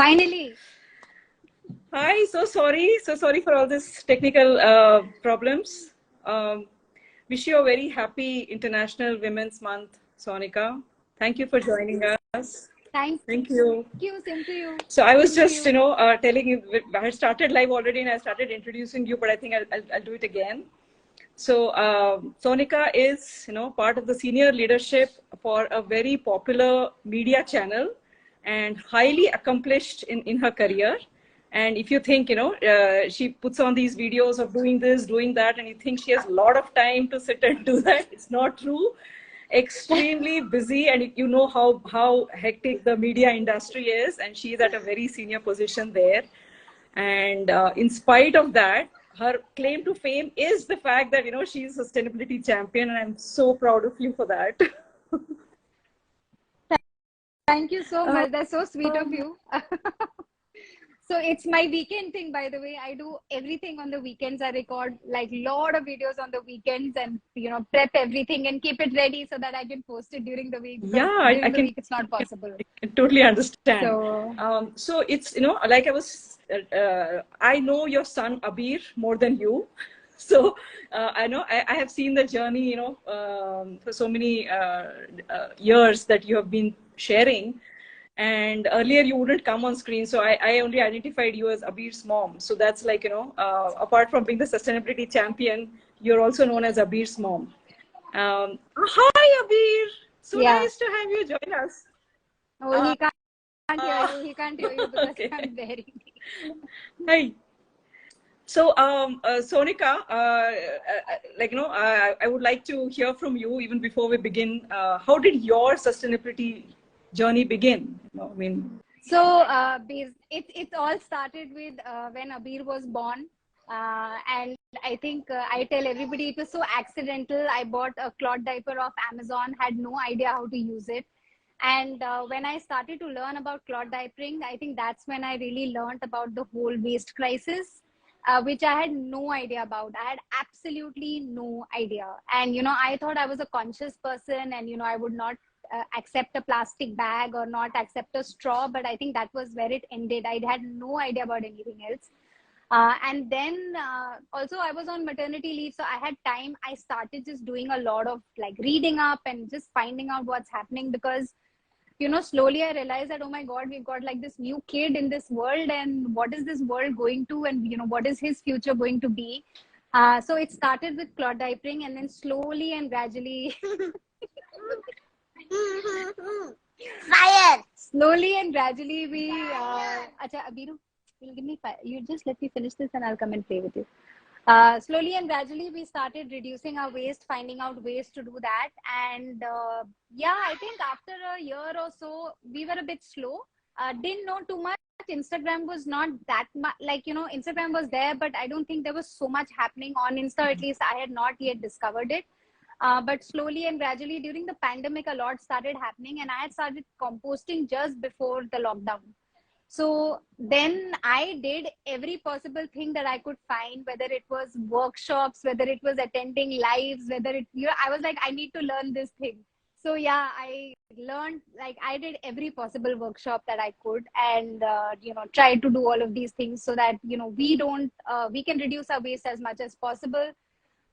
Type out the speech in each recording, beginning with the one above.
Finally. Hi, so sorry for all this technical problems. Wish you a very happy International Women's Month, Sonika. Thank you for joining us. Thank Thank you. you. Same to you. So I was Same to just, you. telling you, I had started live already and I started introducing you, but I think I'll do it again. So Sonika is, part of the senior leadership for a very popular media channel and highly accomplished in her career. And if you think, she puts on these videos of doing this, doing that, and you think she has a lot of time to sit and do that, it's not true. Extremely busy, and you know how hectic the media industry is, and she's at a very senior position there. And in spite of that, her claim to fame is the fact that she's a sustainability champion, and I'm so proud of you for that. Thank you so much. That's so sweet of you. So it's my weekend thing, by the way. I do everything on the weekends. I record like lot of videos on the weekends and prep everything and keep it ready so that I can post it during the week, because Yeah, during the week it's not possible. I can totally understand. So So it's like I know your son Abir more than you. So I know I have seen the journey, for so many years that you have been sharing. And earlier you wouldn't come on screen, so I only identified you as Abir's mom. So that's like, apart from being the sustainability champion, you're also known as Abir's mom. Hi, Abir. So yeah. nice to have you join us. Oh, he can't hear you. He can't hear you because Okay. I'm very. Hi. So, Sonika, I would like to hear from you even before we begin. How did your sustainability journey begin? So it all started with when Abir was born. And I think I tell everybody it was so accidental. I bought a cloth diaper off Amazon, had no idea how to use it. And when I started to learn about cloth diapering, I think that's when I really learned about the whole waste crisis, which I had no idea about. I had absolutely no idea. And, I thought I was a conscious person and, I would not accept a plastic bag or not accept a straw. But I think that was where it ended. I had no idea about anything else. And then also I was on maternity leave, so I had time. I started just doing a lot of like reading up and just finding out what's happening, because slowly I realized that, oh my God, we've got like this new kid in this world, and what is this world going to, and what is his future going to be? So it started with cloth diapering, and then slowly and gradually Fire! slowly and gradually we Acha, Abiru, you'll give me fire. You just let me finish this and I'll come and play with you. Slowly and gradually we started reducing our waste, finding out ways to do that. And yeah, I think after a year or so we were a bit slow. Didn't know too much. Instagram was not that much, like, Instagram was there, but I don't think there was so much happening on Insta. At least I had not yet discovered it. But slowly and gradually during the pandemic, a lot started happening, and I had started composting just before the lockdown. So then I did every possible thing that I could find, whether it was workshops, whether it was attending lives, whether it, I was like, I need to learn this thing. So yeah, I learned, like I did every possible workshop that I could, and tried to do all of these things so that we don't we can reduce our waste as much as possible.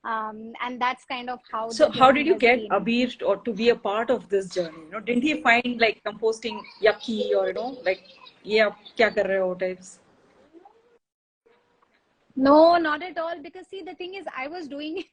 And that's kind of how. So how did you get Abir or to be a part of this journey? Didn't he find like composting yucky, or like, yeah, kya kar rahe ho types? No, not at all. Because see, the thing is, I was doing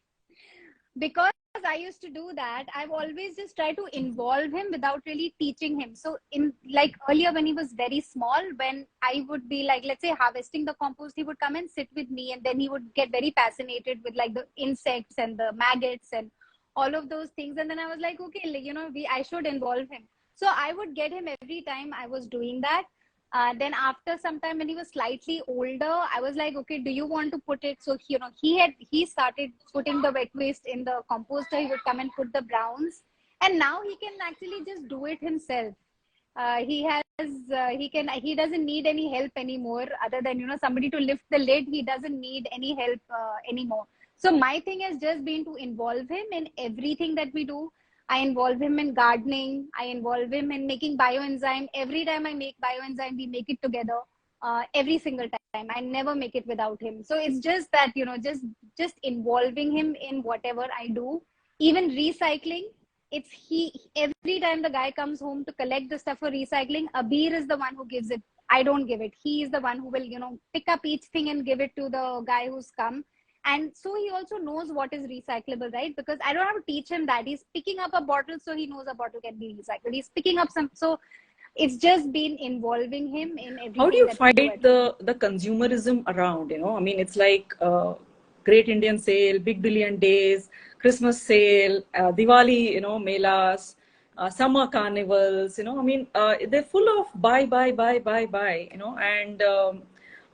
because I used to do that. I've always just tried to involve him without really teaching him. So in like earlier when he was very small, when I would be like, let's say harvesting the compost, he would come and sit with me, and then he would get very fascinated with like the insects and the maggots and all of those things. And then I was like, okay, I should involve him. So I would get him every time I was doing that. Then after some time when he was slightly older, I was like, okay, do you want to put it? So, he started putting the wet waste in the composter. He would come and put the browns, and now he can actually just do it himself. He doesn't need any help anymore, other than, somebody to lift the lid. He doesn't need any help anymore. So my thing has just been to involve him in everything that we do. I involve him in gardening. I involve him in making bioenzyme. Every time I make bioenzyme, we make it together. Every single time, I never make it without him. So it's just that, just involving him in whatever I do. Even recycling, it's he. Every time the guy comes home to collect the stuff for recycling, Abir is the one who gives it. I don't give it. He is the one who will, pick up each thing and give it to the guy who's come. And so he also knows what is recyclable, right? Because I don't have to teach him that. He's picking up a bottle, so he knows a bottle can be recycled. He's picking up some. So it's just been involving him in everything. How do you that fight we do the consumerism around? I mean, it's like Great Indian Sale, Big Billion Days, Christmas sale, Diwali, melas, summer carnivals. I mean, they're full of buy, buy, buy, buy, buy. And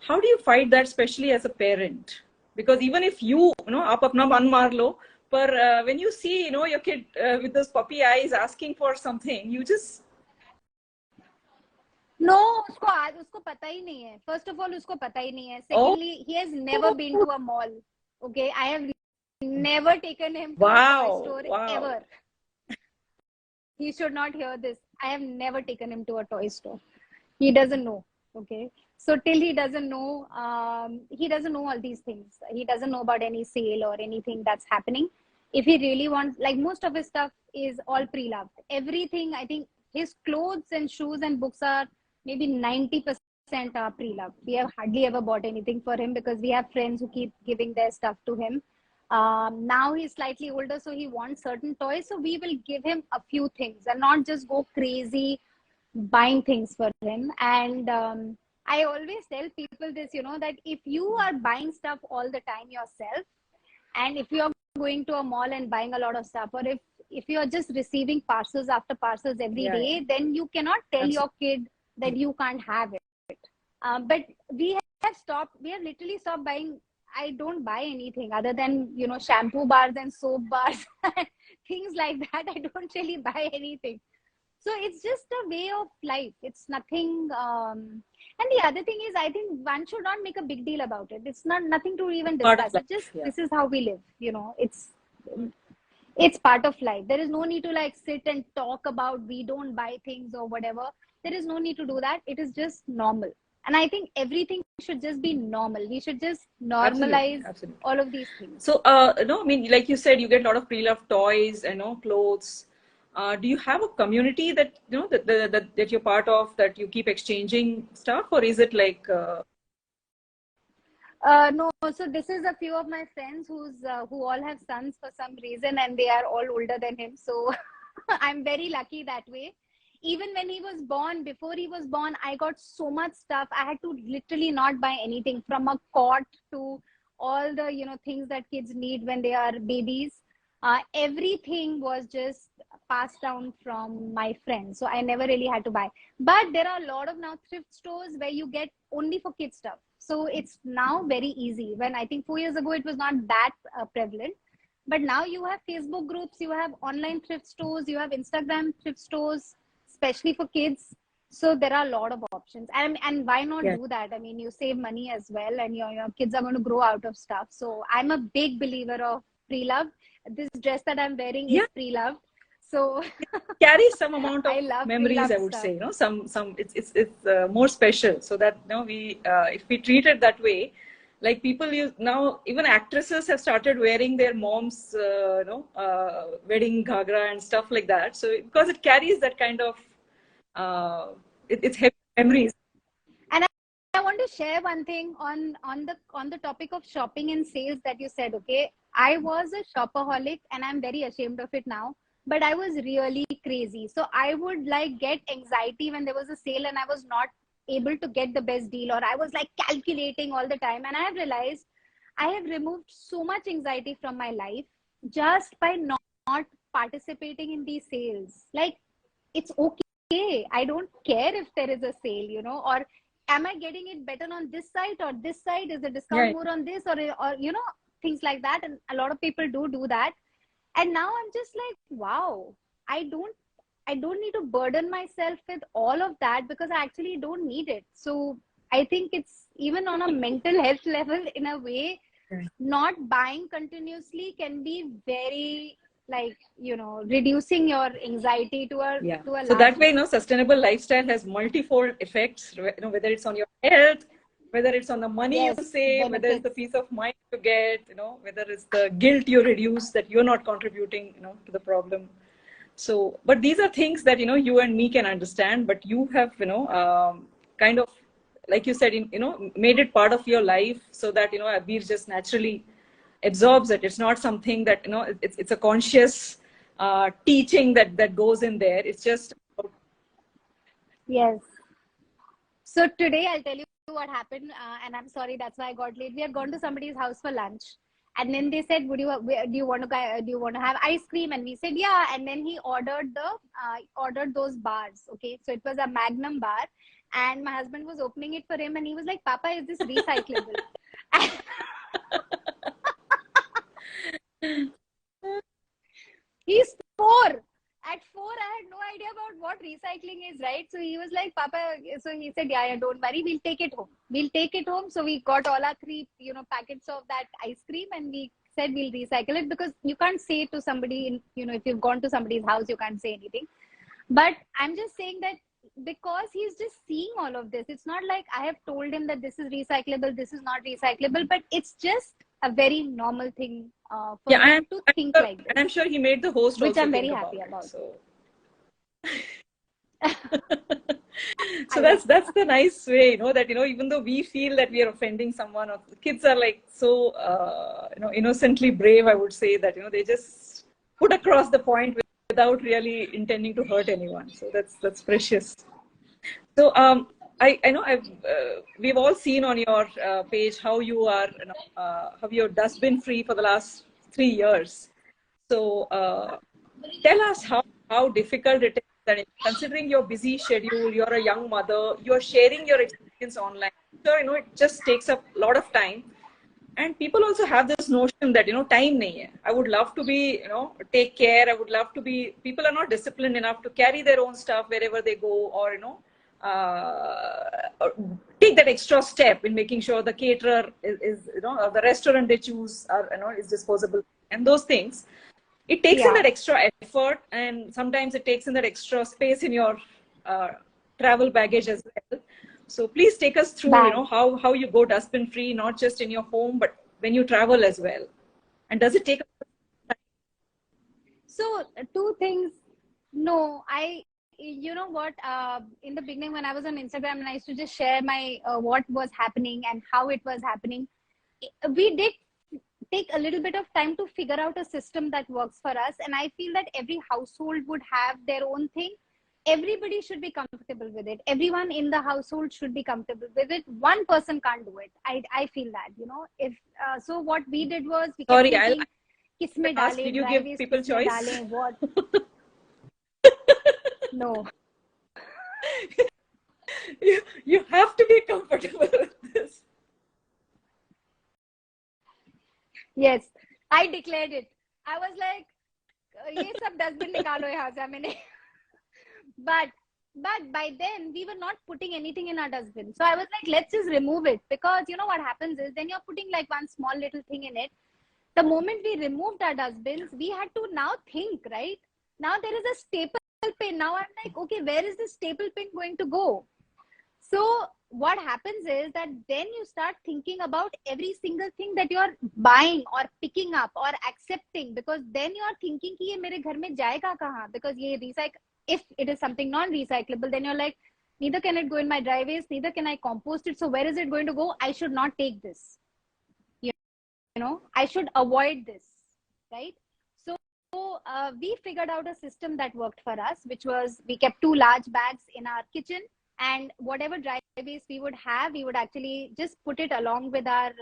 how do you fight that, especially as a parent? Because even if aap apna man maar lo, but when you see, your kid with those puppy eyes asking for something, you just No, उसको पता ही नहीं है. First of all, उसको पता ही नहीं है. Secondly, he has never been to a mall. Okay, I have never taken him to a toy store ever. He should not hear this. I have never taken him to a toy store. He doesn't know. Okay, so till he doesn't know all these things. He doesn't know about any sale or anything that's happening. If he really wants, like, most of his stuff is all pre-loved. Everything, I think, his clothes and shoes and books are maybe 90% are pre-loved. We have hardly ever bought anything for him because we have friends who keep giving their stuff to him. Now he's slightly older, so he wants certain toys. So we will give him a few things and not just go crazy buying things for him. And I always tell people this, that if you are buying stuff all the time yourself, and if you are going to a mall and buying a lot of stuff, or if you are just receiving parcels after parcels every day, then you cannot tell your kid that you can't have it. But we have literally stopped buying. I don't buy anything other than, shampoo bars and soap bars, things like that. I don't really buy anything. So it's just a way of life. It's nothing. And the other thing is, I think one should not make a big deal about it. It's nothing to even discuss. It's just, this is how we live. It's part of life. There is no need to sit and talk about we don't buy things or whatever. There is no need to do that. It is just normal. And I think everything should just be normal. We should just normalize absolutely all of these things. So, I mean, like you said, you get a lot of pre-loved toys, clothes. Do you have a community that, that you're part of, that you keep exchanging stuff, or is it like... No, so this is a few of my friends who all have sons for some reason, and they are all older than him. So I'm very lucky that way. Even when he was born, before he was born, I got so much stuff. I had to literally not buy anything, from a cot to all the, things that kids need when they are babies. Everything was just passed down from my friends. So I never really had to buy. But there are a lot of now thrift stores where you get only for kids stuff. So it's now very easy. When I think 4 years ago, it was not that prevalent. But now you have Facebook groups, you have online thrift stores, you have Instagram thrift stores, especially for kids. So there are a lot of options. And why not do that? I mean, you save money as well, and your kids are going to grow out of stuff. So I'm a big believer of pre-loved. This dress that I'm wearing is pre-loved. So carries some amount of memories, I would say. It's more special. So that we if we treat it that way, like people use now, even actresses have started wearing their mom's wedding ghagra and stuff like that. So because it carries that kind of it's heavy memories. And I want to share one thing on the topic of shopping and sales that you said. Okay, I was a shopaholic, and I'm very ashamed of it now. But I was really crazy. So I would get anxiety when there was a sale and I was not able to get the best deal, or I was calculating all the time. And I have realized I have removed so much anxiety from my life just by not participating in these sales. It's okay. I don't care if there is a sale, or am I getting it better on this side or this side? Is the discount more on this or things like that? And a lot of people do that. And now I'm just wow, I don't need to burden myself with all of that because I actually don't need it. So I think it's even on a mental health level, in a way, not buying continuously can be very like, reducing your anxiety to a Yeah. to a So large that way, level. sustainable lifestyle has multifold effects, whether it's on your health, whether it's on the money you Yes, save, whether it's the benefits. peace of mind you get, whether it's the guilt you reduce that you're not contributing, to the problem. So, but these are things that, you and me can understand, but you have, kind of, like you said, made it part of your life so that, Abir just naturally absorbs it. It's not something that, it's a conscious teaching that goes in there. It's just, Yes. So today I'll tell you what happened, and I'm sorry that's why I got late. We had gone to somebody's house for lunch, and then they said, "Would do you want to have ice cream?" And we said, "Yeah." And then he ordered those bars. Okay, so it was a Magnum bar, and my husband was opening it for him, and he was like, "Papa, is this recyclable?" He's 4. At 4, I had no idea about what recycling is, right? So he was like, Papa, so he said, yeah, don't worry, we'll take it home. We'll take it home. So we got all our 3, packets of that ice cream, and we said we'll recycle it, because you can't say to somebody, if you've gone to somebody's house, you can't say anything. But I'm just saying that because he's just seeing all of this, it's not like I have told him that this is recyclable, this is not recyclable, but it's just a very normal thing for yeah, him to think like and this, I'm sure he made the host which also I'm very think happy about it. about. So, so I wish. that's the nice way, that, even though we feel that we are offending someone, or the kids are like so, innocently brave, I would say that, they just put across the point without really intending to hurt anyone. So that's precious. So I know we've all seen on your page how you are, how you're dustbin free for the last 3 years. So tell us how difficult it is. That considering your busy schedule, you're a young mother, you're sharing your experience online. So it just takes up a lot of time. And people also have this notion that time nahi hai. I would love to be take care. I would love to be. People are not disciplined enough to carry their own stuff wherever they go, or take that extra step in making sure the caterer is or the restaurant they choose are is disposable, and those things. It takes in Yeah. that extra effort, and sometimes it takes in that extra space in your uh, travel baggage as well. So please take us through, Bag. how you go dustbin free, not just in your home, but when you travel as well. And does it take? So two things. No, you know what? In the beginning, when I was on Instagram and I used to just share my what was happening and how it was happening, we did take a little bit of time to figure out a system that works for us. And I feel that every household would have their own thing. Everybody should be comfortable with it. Everyone in the household should be comfortable with it. One person can't do it. I feel that, if so what we did was we kept Sorry, thinking, I'll किसमें ask. डालें, Did you dry give waste people किसमें choice? डालें, what. No. You have to be comfortable with this. Yes, I declared it. I was like, ये सब dustbin निकालो यहाँ से हमें नहीं. But by then we were not putting anything in our dustbin. So I was like, let's just remove it, because you know what happens is then you're putting like one small little thing in it. The moment we removed our dustbins, we had to now think, right? Now there is a staple pin. Now I'm like, okay, where is this staple pin going to go? So what happens is that then you start thinking about every single thing that you're buying or picking up or accepting, because then you're thinking कि ये मेरे घर में जाएगा कहाँ? Because ये recycle, if it is something non-recyclable, then you're like, neither can it go in my dry waste, neither can I compost it. So where is it going to go? I should not take this. I should avoid this, right? So we figured out a system that worked for us, which was we kept 2 large bags in our kitchen, and whatever dry waste we would have, we would actually just put it along with our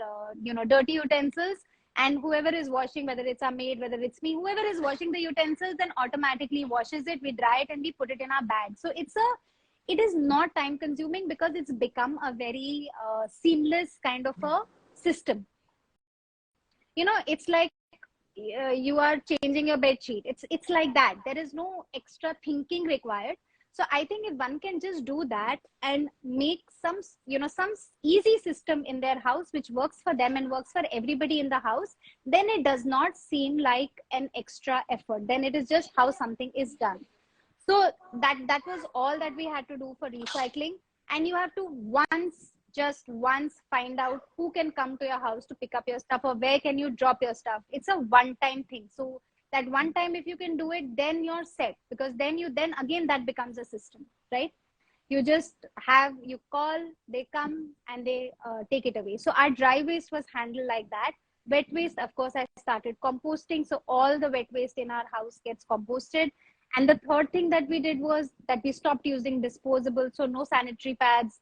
dirty utensils, and whoever is washing, whether it's our maid, whether it's me, whoever is washing the utensils, then automatically washes it. We dry it and we put it in our bag. So it is not time consuming, because it's become a very seamless kind of a system. It's like you are changing your bed sheet. It's like that. There is no extra thinking required. So I think if one can just do that and make some, some easy system in their house which works for them and works for everybody in the house, then it does not seem like an extra effort. Then it is just how something is done. So that was all that we had to do for recycling. And you have to just once find out who can come to your house to pick up your stuff, or where can you drop your stuff. It's a one time thing. So that one time, if you can do it, then you're set, because then again that becomes a system, right? You call, they come, and they take it away. So our dry waste was handled like that. Wet waste, of course, I started composting, so all the wet waste in our house gets composted. And the third thing that we did was that we stopped using disposable, so no sanitary pads.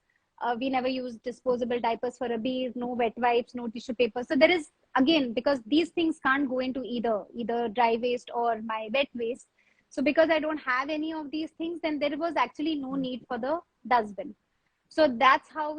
We never used disposable diapers for Abir, no wet wipes, no tissue paper. So there is, again, because these things can't go into either dry waste or my wet waste. So because I don't have any of these things, then there was actually no need for the dustbin. So that's how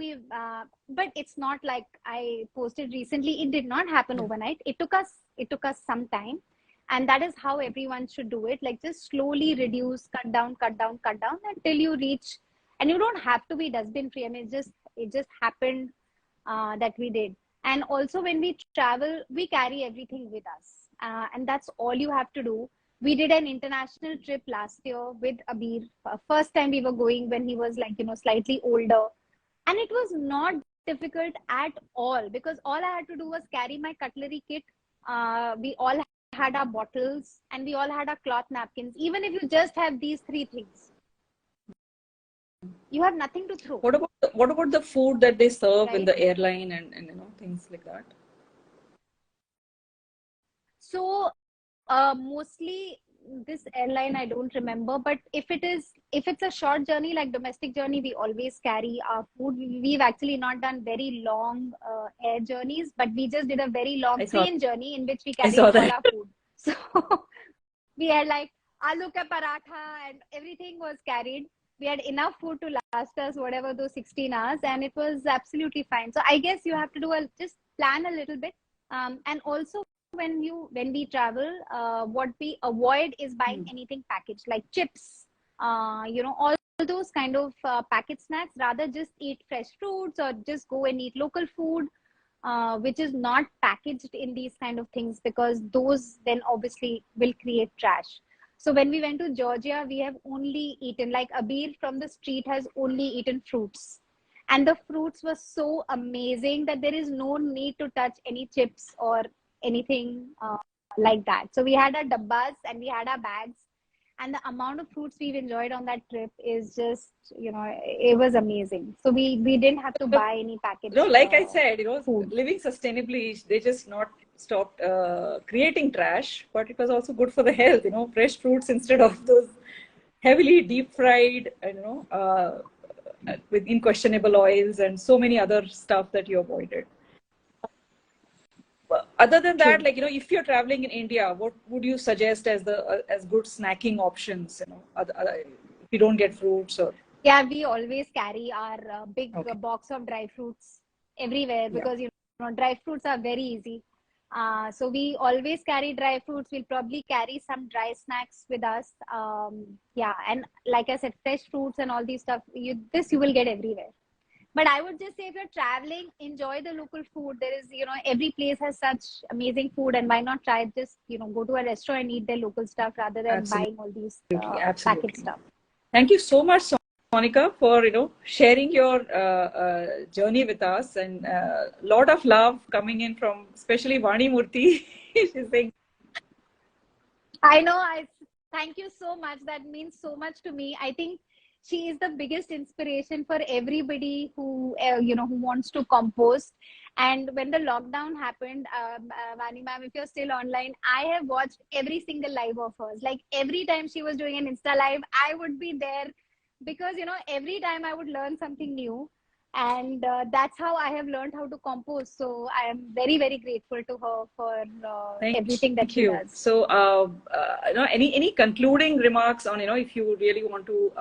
but it's not like I posted recently. It did not happen overnight. It took us some time. And that is how everyone should do it. Like, just slowly reduce, cut down until you reach. And you don't have to be dustbin free. I mean, it just happened that we did. And also, when we travel, we carry everything with us, and that's all you have to do. We did an international trip last year with Abir. First time we were going when he was like, slightly older, and it was not difficult at all, because all I had to do was carry my cutlery kit. We all had our bottles, and we all had our cloth napkins. Even if you just have these three things, you have nothing to throw. What about the food that they serve in Right? the airline and things like that? So mostly this airline, I don't remember, but if it's a short journey like domestic journey, we always carry our food. We've actually not done very long air journeys, but we just did a very long train journey in which we carried all our food. So we had like aloo ka paratha and everything was carried. We had enough food to last us whatever those 16 hours, and it was absolutely fine. So I guess you have to just plan a little bit, and also when we travel, what we avoid is buying anything packaged, like chips, all those kind of packet snacks. Rather just eat fresh fruits, or just go and eat local food, which is not packaged in these kind of things, because those then obviously will create trash. So when we went to Georgia, we have only eaten, like Abir from the street has only eaten fruits. And the fruits were so amazing that there is no need to touch any chips or anything like that. So we had our dabbas and we had our bags, and the amount of fruits we've enjoyed on that trip is just, it was amazing. So we didn't have to buy any packaged like I said, food. Living sustainably, they just not stopped creating trash, but it was also good for the health. Fresh fruits instead of those heavily deep fried, with questionable oils and so many other stuff that you avoided. Other than that, if you're traveling in India, what would you suggest as good snacking options? If you don't get fruits or. Yeah, we always carry our big box of dry fruits everywhere, because dry fruits are very easy. So we always carry dry fruits. We'll probably carry some dry snacks with us. And like I said, fresh fruits and all these stuff. You will get everywhere. But I would just say, if you're traveling, enjoy the local food. There is, every place has such amazing food, and why not try just, go to a restaurant and eat their local stuff rather than buying all these packet stuff. Thank you so much, Sonika, for sharing your journey with us, and a lot of love coming in from especially Vani Murthy. She's saying, I know. Thank you so much. That means so much to me. I think she is the biggest inspiration for everybody who who wants to compost. And when the lockdown happened, Vani ma'am, if you're still online, I have watched every single live of hers. Like, every time she was doing an Insta live, I would be there, because every time I would learn something new. And that's how I have learned how to compost. So I am very, very grateful to her for everything that she does. So any concluding remarks on if you really want to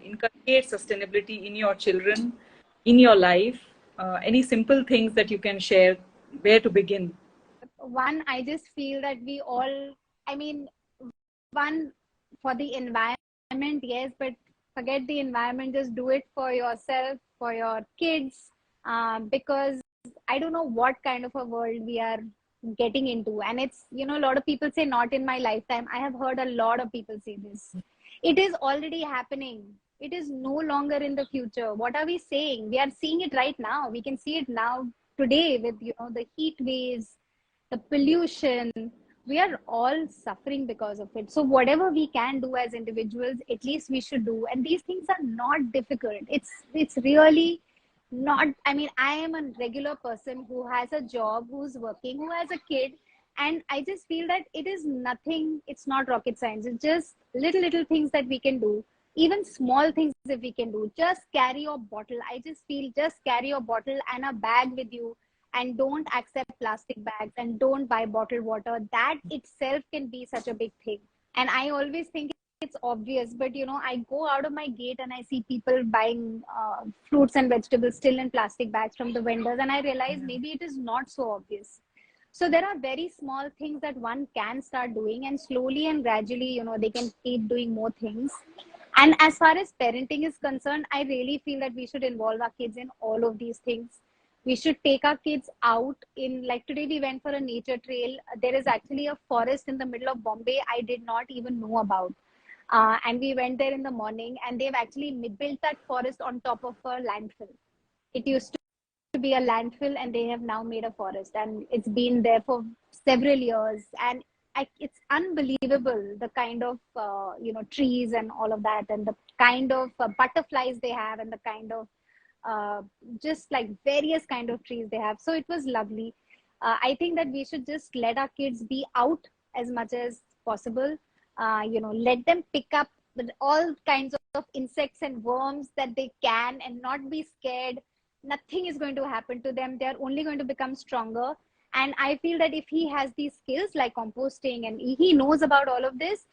inculcate sustainability in your children, in your life, any simple things that you can share, where to begin? One, I just feel that we all, one, for the environment, yes, but Forget the environment. Just do it for yourself, for your kids, because I don't know what kind of a world we are getting into. And it's, a lot of people say not in my lifetime. I have heard a lot of people say this. It is already happening. It is no longer in the future. What are we saying? We are seeing it right now. We can see it now today with, the heat waves, the pollution. We are all suffering because of it. So whatever we can do as individuals, at least we should do. And these things are not difficult. It's really not. I mean, I am a regular person who has a job, who's working, who has a kid, and I just feel that it is nothing. It's not rocket science. It's just little things that we can do. Even small things if we can do. Just carry your bottle. I just feel just carry your bottle and a bag with you, and don't accept plastic bags, and don't buy bottled water. That itself can be such a big thing. And I always think it's obvious, but I go out of my gate and I see people buying fruits and vegetables still in plastic bags from the vendors, and I realize maybe it is not so obvious. So there are very small things that one can start doing, and slowly and gradually, they can keep doing more things. And as far as parenting is concerned, I really feel that we should involve our kids in all of these things. We should take our kids out. In, like, today we went for a nature trail. There is actually a forest in the middle of Bombay I did not even know about. And we went there in the morning, and they've actually built that forest on top of a landfill. It used to be a landfill, and they have now made a forest, and it's been there for several years. And it's unbelievable, the kind of trees and all of that, and the kind of butterflies they have, and the kind of just like various kind of trees they have. So it was lovely. I think that we should just let our kids be out as much as possible. Let them pick up all kinds of insects and worms that they can, and not be scared. Nothing is going to happen to them. They're only going to become stronger. And I feel that if he has these skills like composting, and he knows about all of this,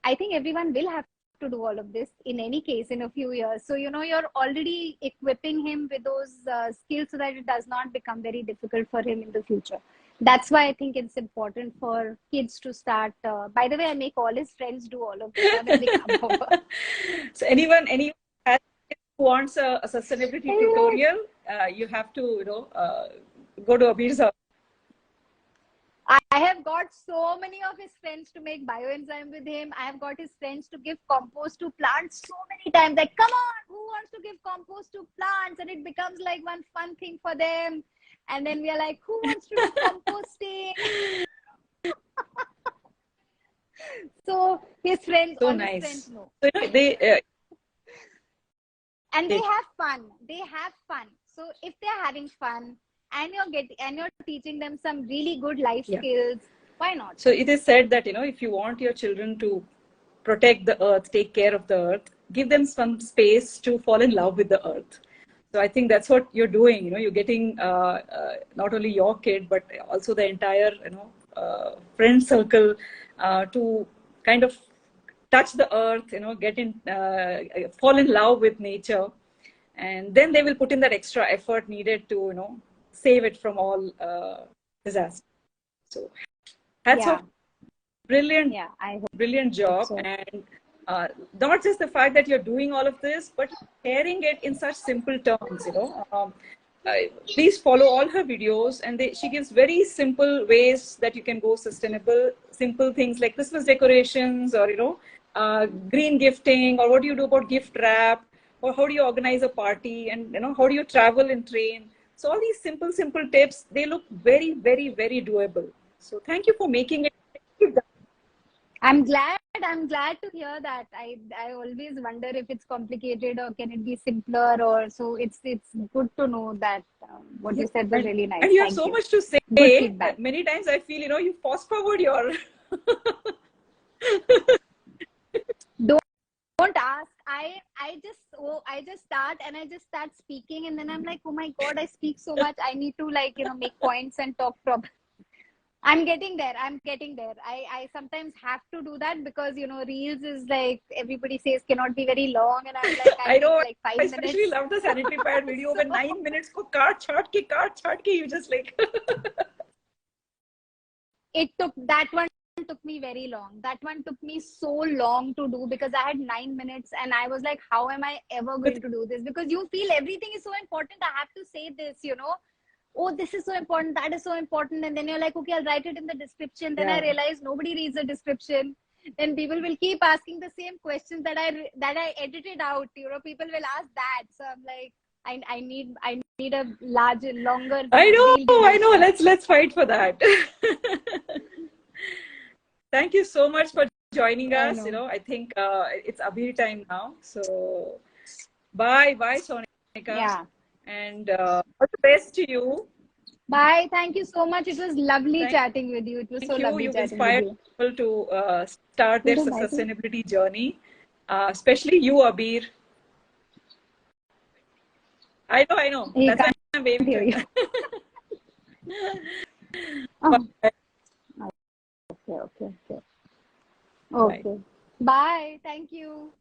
I think everyone will have to do all of this in any case in a few years. So, you're already equipping him with those skills so that it does not become very difficult for him in the future. That's why I think it's important for kids to start. By the way, I make all his friends do all of this when they come over. So anyone who wants a sustainability tutorial, you have to, go to Abir's house. I have got so many of his friends to make bioenzyme with him. I have got his friends to give compost to plants so many times. Like, come on, who wants to give compost to plants? And it becomes like one fun thing for them. And then we are like, who wants to do composting? So his friends, So all nice. his friends know. So, and they have fun. They have fun. So if they're having fun, and you're teaching them some really good life skills, why not? So it is said that, if you want your children to protect the earth, take care of the earth, give them some space to fall in love with the earth. So I think that's what you're doing. You're getting not only your kid, but also the entire, friend circle to kind of touch the earth, fall in love with nature. And then they will put in that extra effort needed to, save it from all disaster. So hats off. Brilliant, brilliant job. So. And not just the fact that you're doing all of this, but sharing it in such simple terms, please follow all her videos, and she gives very simple ways that you can go sustainable, simple things like Christmas decorations, or, green gifting, or what do you do about gift wrap, or how do you organize a party, and, how do you travel and train. So all these simple tips, they look very, very, very doable. So thank you for making it. I'm glad to hear that. I always wonder if it's complicated or can it be simpler, or so it's good to know that what you said was really nice. And you have so much to say. Many times I feel, you fast forward your Don't ask. I just start speaking, and then I'm like, oh my God, I speak so much. I need to make points and talk properly. I'm getting there. I sometimes have to do that because, Reels is like, everybody says cannot be very long. And I'm like, I know, like 5 minutes. I especially love the sanitary pad video when 9 minutes ko cart chart ke, you just like. That one took me very long. That one took me so long to do because I had 9 minutes and I was like, how am I ever going to do this? Because you feel everything is so important. I have to say this, you know. Oh, this is so important, that is so important. And then you're like, okay, I'll write it in the description. Then I realized nobody reads the description. Then people will keep asking the same questions that I edited out. You know, people will ask that. So I'm like, I need a larger, longer I reel know. duration. Let's fight for that. Thank you so much for joining I us. You know. know, I think it's Abhi time now. So bye, Sonika, Yeah. and all the best to you. Bye. Thank you so much. It was lovely Thank chatting with you. It was so you. lovely You've chatting with inspired you. people to start their Hello, bye. sustainability journey, especially you, Abir. I know. He That's why can't I'm waving hear to you. him. Oh, Bye. okay, okay, okay. Bye. Okay. Bye. Thank you.